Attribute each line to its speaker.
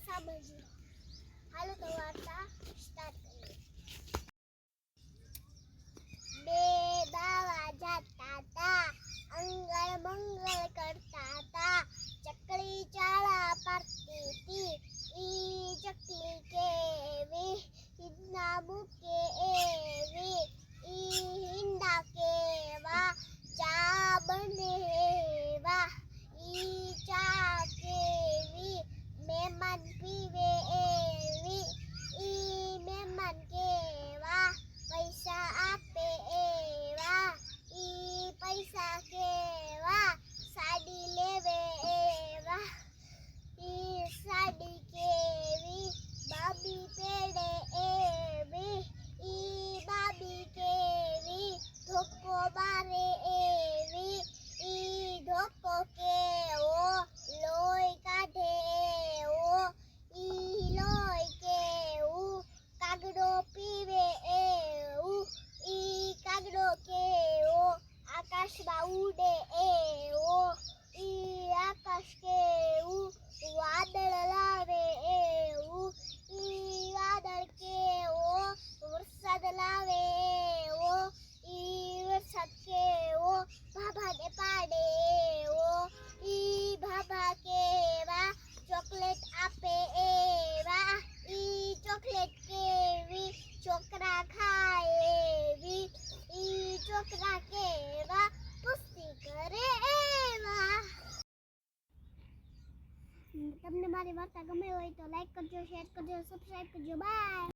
Speaker 1: સમજ્યો. હાલો તો વાર્તા સ્ટાર્ટ કરીએ. બે દાવા જાતા તા, અંગળ મંગળ કરતા તા, ચકલી ચાળા પાડતી તી, ઈ ચકલી કેવી હિંડા મૂકે એવી, ઈ હિંડા કેવા ચા બને એવા, ઈ ચા કેવી મહેમાન પીવે એવી, ઈ મહેમાન કેવા પૈસા આપે એવા, ઈ પૈસા કેવા સાડી લેવે એવા, ઈ સાડી કેવી બાબી પેડે એવી, ઈ બાબી કેવી ધોકો મારે એવી, ઈ ધોકો કેવો લોહી કાઢે એવો, ઈ લોહી કેવું કાગડો પીવે એવું, ઈ કાગડો કેવો આકાશમાં ઉડે એવો, ઈ આકાશ કેવું વાદળ લાવે એવું, ઈ વાદળ કેવો વરસાદ લાવે એવો, ઈ વરસાદ કેવો ભાભાને પાડે એવો, ઈ ભાભા કેવા ચોકલેટ આપે એવા, ઈ ચોકલેટ કેવી છોકરા ખાય એવી, ઈ છોકરા કેવા મસ્તી કરે એવા. તમને મારી વાર્તા ગમે હોય તો લાઈક કરજો, શેર કરજો, સબસ્ક્રાઇબ કરજો. બાય.